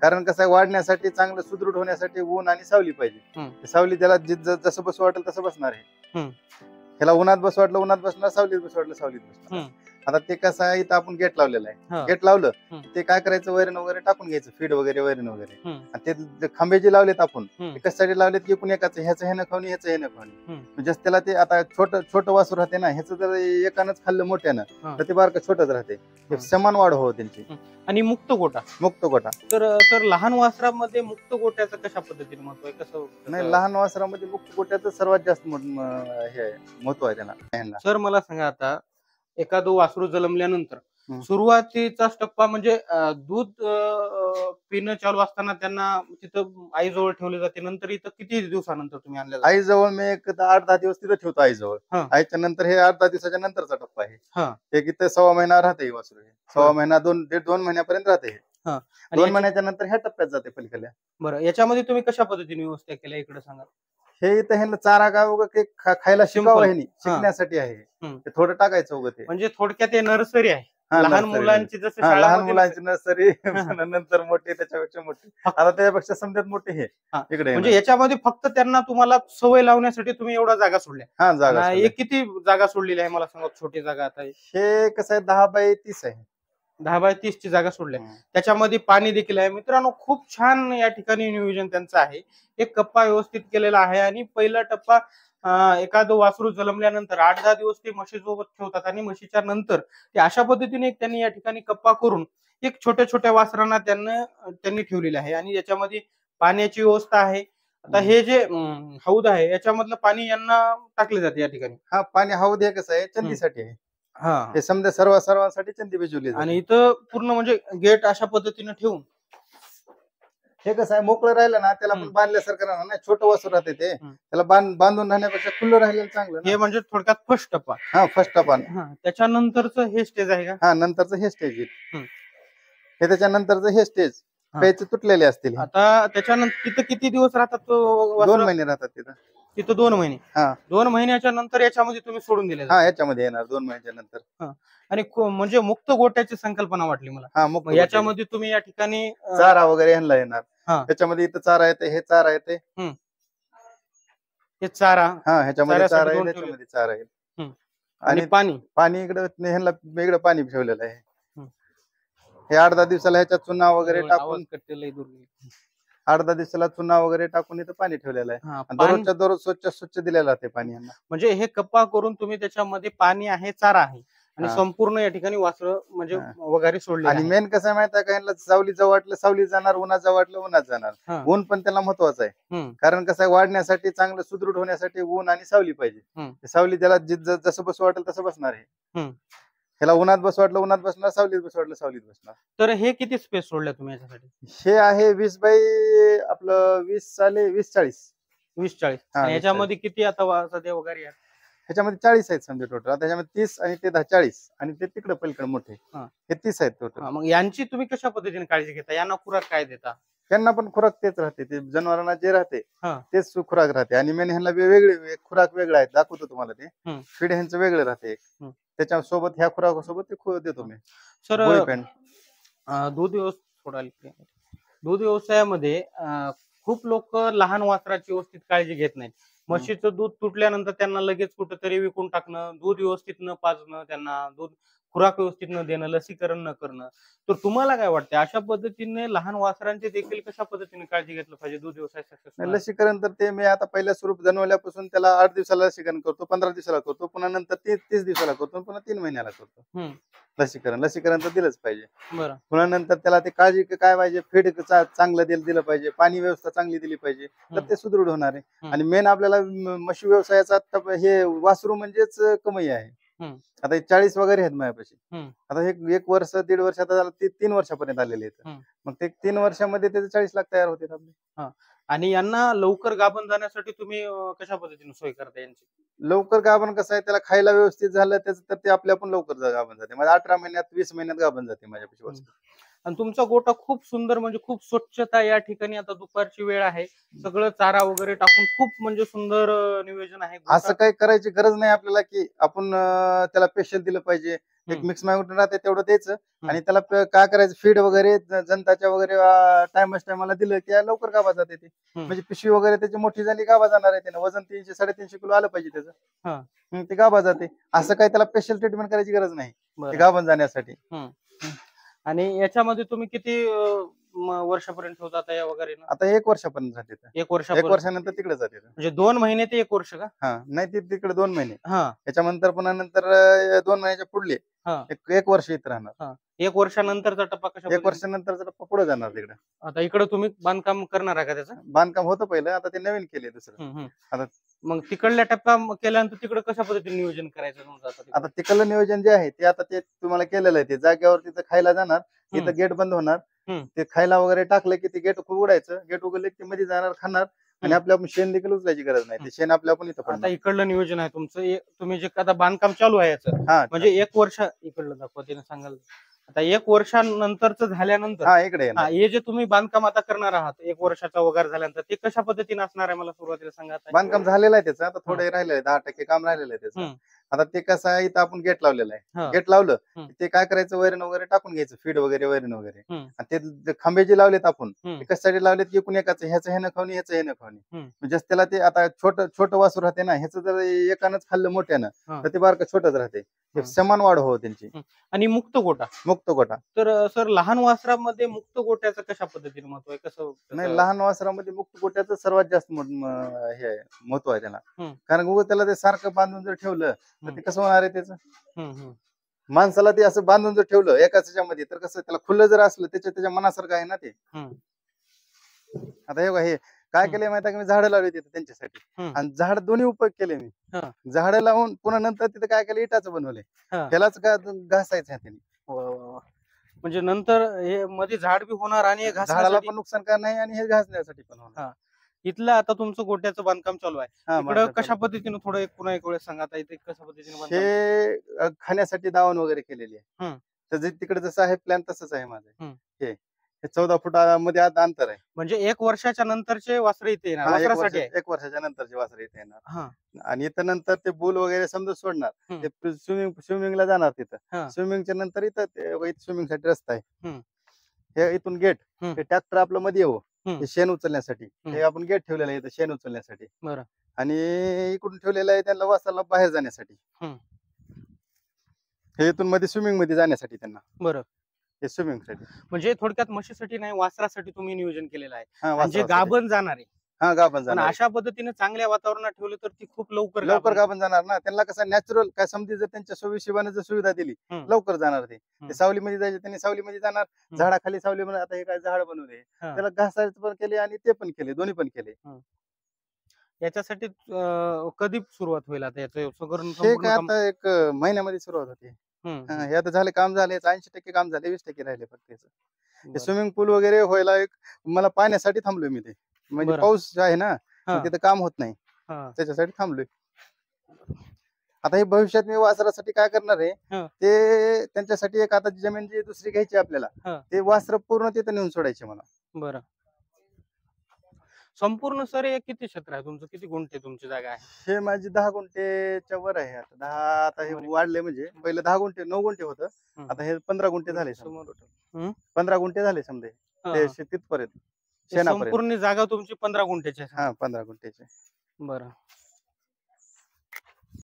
कारण कसं आहे, वाढण्यासाठी चांगलं सुदृढ होण्यासाठी ऊन आणि सावली पाहिजे. सावली त्याला जसं बसू वाटेल तसं बसणार आहे. त्याला उन्हात बसू वाटलं उन्हात बसणार, सावलीत बसू वाटलं सावलीत बसणार. आता ते कसं आहे, इथं आपण गेट लावलेलं आहे. गेट लावलं ते काय करायचं, वैरण वगैरे टाकून घ्यायचं, फीड वगैरे वैरण वगैरे. आणि ते खांबे जे लावलेत आपण कशासाठी लावलेत की कोणी एकाच ह्याचं हे न खाऊन ह्याचं हे न खाऊन, म्हणजे त्याला ते आता छोटं वासू राहते ना, ह्याचं जर एकानंच खाल्लं मोठ्यानं तर ते बारकं छोटंच राहते, समान वाढ हो त्यांची. आणि मुक्त गोटा तर लहान वासरामध्ये मुक्त गोट्याचं कशा पद्धतीने महत्व आहे, कसं? नाही, लहान वासरामध्ये मुक्त गोट्याचं सर्वात जास्त हे महत्व आहे त्यांना. सर मला सांगा, आता एखादं वासरू जन्मल्यानंतर सुरुवातीचाच टप्पा म्हणजे दूध पिणं चालू असताना त्यांना तिथं आईजवळ ठेवले जाते, नंतर इथं किती दिवसानंतर तुम्ही आणल्या? आईजवळ मी एक 8-10 दिवस तिथं ठेवतो आईजवळ. आईच्या नंतर हे 8-10 दिवसाच्या नंतरचा टप्पा आहे. एक इथं 1.25 महिना राहते वासरू, 1.25 महिना 2 महिन्यापर्यंत राहते. 2 महिन्याच्या नंतर ह्या टप्प्यात जाते पलीकडल्या. बरं, याच्यामध्ये तुम्ही कशा पद्धतीने व्यवस्था केल्या इकडे सांगा? हे इथं ह्यांना चारा काय वगैरे खायला शिकावं, हे शिकण्यासाठी आहे. ते थोडं टाकायचं वगैरे, म्हणजे थोडक्यात हे नर्सरी आहे. लहान मुलांची जसं लहान मुलांची नर्सरी, नंतर मोठे, त्याच्यापेक्षा मोठे, आता त्याच्यापेक्षा समजत मोठे हे इकडे. म्हणजे याच्यामध्ये फक्त त्यांना तुम्हाला सवय लावण्यासाठी तुम्ही एवढा जागा सोडल्या? जागा किती जागा सोडलेली आहे मला सांगा? छोटी जागा आता हे कसं आहे, 10x30 आहे. 10x30 ची जागा सोडली. त्याच्यामध्ये पाणी देखील आहे. मित्रांनो, खूप छान या ठिकाणी नियोजन त्यांचं आहे. एक कप्पा व्यवस्थित केलेला आहे आणि पहिला टप्पा एखादं वासरू जन्मल्यानंतर 8-10 दिवस ते म्हशीसोबत ठेवतात आणि म्हशीच्या नंतर ते अशा पद्धतीने त्यांनी या ठिकाणी कप्पा करून एक छोट्या वासरांना त्यांनी ठेवलेले आहे आणि याच्यामध्ये पाण्याची व्यवस्था आहे. आता हे जे हौद आहे याच्यामधलं पाणी यांना टाकले जाते या ठिकाणी. पाणी हौद हे कसं आहे, चंदीसाठी आहे. हे समजा सर्वांसाठी चंदी भिजवली. आणि इथं पूर्ण म्हणजे गेट अशा पद्धतीने ठेवून हे कसं आहे, मोकळं राहिलं ना त्याला पण बांधल्यासारखं राहणार नाही. छोटं वासरू राहते ते, त्याला बांधून राहण्यापेक्षा खुलं राहिलेलं चांगलं. हे म्हणजे थोडक्यात फर्स्ट टप्पा. फर्स्ट टप्पा. त्याच्यानंतरचं हे स्टेज आहे का? नंतरचं हे स्टेज आहे. हे त्याच्यानंतरचं हे स्टेज प्यायचे तुटलेले असतील. आता त्याच्यानंतर तिथं किती दिवस राहतात? 2 महिने राहतात तिथं 2 महिने. 2 महिन्याच्या नंतर याच्यामध्ये तुम्ही सोडून दिले? याच्यामध्ये येणार 2 महिन्याच्या नंतर. आणि म्हणजे मुक्त गोट्याची संकल्पना वाटली मला. याच्यामध्ये तुम्ही या ठिकाणी चारा वगैरे ह्यांना येणार. त्याच्यामध्ये इथं चारा येते, हे चारा येते, हे चारा. ह्याच्यामध्ये चारा आहे, त्याच्यामध्ये चारा आहे. आणि पाणी इकडं ह्यांना वेगळं पाणी ठेवलेलं आहे. हे 8-10 दिवसाला ह्याच्यात चुना वगैरे टाकून, 8-10 दिवसाला चुना वगैरे टाकून इथं पाणी ठेवलेलं आहे. दररोजच्या दररोज स्वच्छ दिलेलं आहे पाणी यांना. म्हणजे हे कप्पा करून तुम्ही त्याच्यामध्ये पाणी आहे, चारा आहे आणि संपूर्ण या ठिकाणी वासरं म्हणजे वगैरे सोडले. आणि मेन कसं आहे माहिती आहे का, यांना सावली जवळ वाटलं सावलीत जाणार, उन्हात जवळ वाटलं उन्हात जाणार. ऊन पण त्याला महत्वाचं आहे. कारण कसं आहे, वाढण्यासाठी चांगलं सुदृढ होण्यासाठी ऊन आणि सावली पाहिजे. सावली त्याला जसं बसू वाटेल तसं बसणार आहे. ह्याला उन्हात बसू वाटलं उन्हात बसणार, सावलीत बसू वाटलं सावलीत बसणार. तर हे किती स्पेस सोडल्या तुम्ही याच्यासाठी? हे आहे 20x40. याच्यामध्ये किती आता सध्या वगैरे? ह्याच्यामध्ये 40 आहेत समजा टोटल. त्याच्यामध्ये 30 आणि ते 40 आणि ते तिकडे पलीकडे मोठे हे 30 आहेत टोटल. मग यांची तुम्ही कशा पद्धतीने काळजी घेता? यांना खुराक काय देता? त्यांना पण खुराक तेच राहते, ते जनावरांना जे राहते तेच खुराक राहते. आणि मेन ह्यांना वेगळे खुराक वेगळा आहे, दाखवतो तुम्हाला. ते फीड ह्यांचं वेगळं राहते. त्याच्यासोबत ह्या खुराकासोबत ते देतो मी. सर, दूध व्यवसायामध्ये खूप लोक लहान वासराची व्यवस्थित काळजी घेत नाहीत. म्हशीचं दूध तुटल्यानंतर त्यांना लगेच कुठेतरी विकून टाकणं, दूध व्यवस्थित न पाजणं, त्यांना दूध खुराक व्यवस्थित न देणं, लसीकरण न करणं. तर तुम्हाला काय वाटतं, अशा पद्धतीने लहान वासरांची देखील कशा पद्धतीने काळजी घेतलं पाहिजे दूध व्यवसाय? लसीकरण तर ते मी आता पहिल्या स्वरूप जन्मल्यापासून त्याला 8 दिवसाला लसीकरण करतो, 15 दिवसाला करतो, पुन्हा नंतर 30 दिवसाला करतो, पुन्हा 3 महिन्याला करतो लसीकरण तर दिलंच पाहिजे. पुन्हा नंतर त्याला ते काळजी काय पाहिजे, फीड चांगलं दिलं पाहिजे, पाणी व्यवस्था चांगली दिली पाहिजे, तर ते सुदृढ होणार आहे. आणि मेन आपल्याला म्हशी व्यवसायाचा हे वासरू म्हणजेच कमाई आहे. आता 40 वगैरे आहेत माझ्यापाशी. आता हे 1 वर्ष 1.5 वर्ष आता 3 वर्षापर्यंत आलेले आहेत. मग ते 3 वर्षामध्ये त्याचे 40 लाख तयार होते आपले. आणि यांना लवकर गाभण जाण्यासाठी तुम्ही कशा पद्धतीने सोय करता यांची? लवकर गाभण कसं आहे, त्याला खायला व्यवस्थित झालं त्याचं तर ते आपल्या पण लवकर गाभण जाते. म्हणजे 18 महिन्यात 20 महिन्यात गाभण जाते माझ्यापाशी वासरू. आणि तुमचा गोठा खूप सुंदर, म्हणजे खूप स्वच्छता या ठिकाणी. आता दुपारची वेळ आहे, सगळं चारा वगैरे टाकून खूप म्हणजे सुंदर नियोजन आहे. असं काही करायची गरज नाही आपल्याला की आपण त्याला स्पेशल दिलं पाहिजे. एक मिक्स मायक्रोन्यूट्रन राहते तेवढं द्यायचं. आणि त्याला काय करायचं, फीड वगैरे जनताच्या वगैरे टायमाला दिलं की लवकर गाभा जाते ते. म्हणजे पिशवी वगैरे त्याची मोठी झाली, गाभा जाणार आहे. त्यानं वजन 300-350 किलो आलं पाहिजे त्याचं, ते गाभा जाते. असं काही त्याला स्पेशल ट्रीटमेंट करायची गरज नाही गाभण जाण्यासाठी. आणि याच्यामध्ये तुम्ही किती वर्षापर्यंत ठेवता आता या वगैरे? आता 1 वर्षापर्यंत जाते. 1 वर्षानंतर तिकडे जाते. म्हणजे 2 महिने ते 1 वर्ष का? हा, नाही ते तिकडे 2 महिने. हा, त्याच्यानंतर पुन्हा नंतर 2 महिन्याच्या पुढले एक वर्ष इथं राहणार. 1 वर्षानंतरचा टप्पा कशा? 1 वर्षानंतर पुढे जाणार तिकडे. आता इकडे तुम्ही बांधकाम करणार आहे का त्याचं? बांधकाम होतं पहिलं, आता ते नवीन केले दुसरं. आता मग तिकडल्या टप्पा केल्यानंतर तिकडे कशा पद्धतीने नियोजन करायचं? आता तिकडलं नियोजन जे आहे ते आता ते तुम्हाला केलेलं आहे. ते जागेवर तिथं खायला जाणार, तिथं गेट बंद होणार. ते खायला वगैरे टाकलं की ते गेट उघडायचं, गेट उघडलं की मध्ये जाणार, खाणार. आणि आपल्या शेण देखील उचलायची गरज नाही, ते शेण आपल्या आपण इथं आता पडणार. इकडलं नियोजन आहे तुमचं, तुम्ही जे आता बांधकाम चालू आहे याचं, म्हणजे 1 वर्ष इकडलं दाखवते सांगाल. आता 1 वर्षानंतरच झाल्यानंतर इकडे हे जे तुम्ही बांधकाम आता करणार आहात 1 वर्षाचा वगैरे झाल्यानंतर, ते कशा पद्धतीने असणार आहे मला सुरुवातीला सांगा. बांधकाम झालेलं आहे त्याचं, आता थोडं राहिलेलं आहे, 10% काम राहिलेलं आहे त्याचं. आता ते कसं आहे, इथं आपण गेट लावलेलं आहे. गेट लावलं ते काय करायचं, वैरण वगैरे टाकून घ्यायचं, फीड वगैरे वैरण वगैरे. आणि ते खांबे जे लावलेत आपण, कशासाठी लावलेत की एकूण एकाचं, ह्याचं हे न खावणी, ह्याचं हे न खावणी. म्हणजे त्याला ते आता छोटं वासरू राहते ना, ह्याचं जर एकानंच खाल्लं मोठ्यानं तर ते बारकं छोटंच राहते. समान वाढ हो त्यांची. आणि मुक्त गोटा तर सर, लहान वासरामध्ये मुक्त गोट्याचं कशा पद्धतीने महत्व आहे? कसं? नाही, लहान वासरामध्ये मुक्त गोट्याचं सर्वात जास्त हे महत्व आहे त्याला. कारण त्याला ते सारखं बांधून जर ठेवलं तर ते कसं होणार आहे त्याचं, माणसाला ते असं बांधून जर ठेवलं एकाच ह्याच्यामध्ये तर कसं, त्याला खुलं जर असलं त्याच्या मनासारखं आहे ना ते. आता हे काय केलंय माहिती आहे का, मी झाडं लावली तिथे त्यांच्यासाठी. आणि झाड दोन्ही उपयोग केले मी. झाडं लावून पुन्हा नंतर तिथे काय केलं, इटाचं बनवलंय. त्यालाच घासायचं त्यांनी. म्हणजे नंतर हे मध्ये झाड बी होणार आणि झाडाला पण नुकसान करणार नाही आणि हे घासण्यासाठी पण होणार. इथलं आता तुमचं गोट्याचं बांधकाम चालू आहे, इकडं कशा पद्धतीने थोडं पुन्हा एक वेळेस सांगा. इथे कशा पद्धतीने हे खाण्यासाठी दावण वगैरे केलेली आहे. तर तिकडे जसं आहे प्लॅन तसंच आहे माझं. हे 14 फुटामध्ये अंतर आहे. म्हणजे 1 वर्षाच्या नंतरचे वासरे इथे येणार, वासरासाठी 1 वर्षाच्या नंतरचे वासरे इथे येणार. आणि इथं नंतर ते बुल वगैरे समजा सोडणार, ते स्विमिंगला जाणार. तिथं स्विमिंगच्या नंतर इथं स्विमिंग साठी रस्ता आहे. हे इथून गेट, हे ट्रॅक्टर आपलं मध्ये येऊ, हे शेण उचलण्यासाठी. हे आपण गेट ठेवलेलं आहे इथं शेण उचलण्यासाठी. आणि इकडून ठेवलेलं आहे त्यांना वासाला बाहेर जाण्यासाठी. हे इथून मध्ये स्विमिंग मध्ये जाण्यासाठी त्यांना. बरं, हे स्विमिंग साठी. म्हणजे थोडक्यात म्हशीसाठी नाही, वासरासाठी तुम्ही नियोजन केलेलं आहे. म्हणजे गाभण जाणार आहे. गाभण जाणार. अशा पद्धतीने चांगल्या वातावरणात ठेवले तर ती खूप लवकर गाभण जाणार ना. त्यांना कसं नॅचरल काय समजी जर त्यांच्या सोयीशिवाने जर सुविधा दिली लवकर जाणार. ते सावलीमध्ये जायचे, त्यांनी सावलीमध्ये जाणार, झाडाखाली सावलीमध्ये. आता हे काय झाड बनवले, त्याला घासायचं पण केले आणि ते पण केले, दोन्ही पण केले. याच्यासाठी कधी सुरुवात होईल आता याचं? आता 1 महिन्यामध्ये सुरुवात होते. हे आता झाले, काम झाले, 80% काम झाले, 20% राहिले फक्त याचं. स्विमिंग पूल वगैरे व्हायला मला पाण्यासाठी थांबलोय मी. ते म्हणजे पाऊस आहे ना, तिथं काम होत नाही, त्याच्यासाठी थांबलोय. आता हे भविष्यात मी वासरासाठी काय करणार आहे, ते त्यांच्यासाठी एक आता जमीन जी दुसरी घ्यायची आपल्याला, ते वासर पूर्ण तिथं नेऊन सोडायचे मला. बरं, संपूर्ण सर हे किती क्षेत्र आहे तुमचं? किती गुंठे तुमची जागा आहे? हे माझी 10 गुंठेच्या वर आहे. आता हे वाढले, म्हणजे पहिले 10 गुंठे 9 गुंठे होतं, आता हे 15 गुंठे झाले. 15 गुंठे झाले समजा तिथपर्यंत. संपूर्ण जागा तुमची 15 गुंठ्याची? 15 गुंठ्याची. बरं,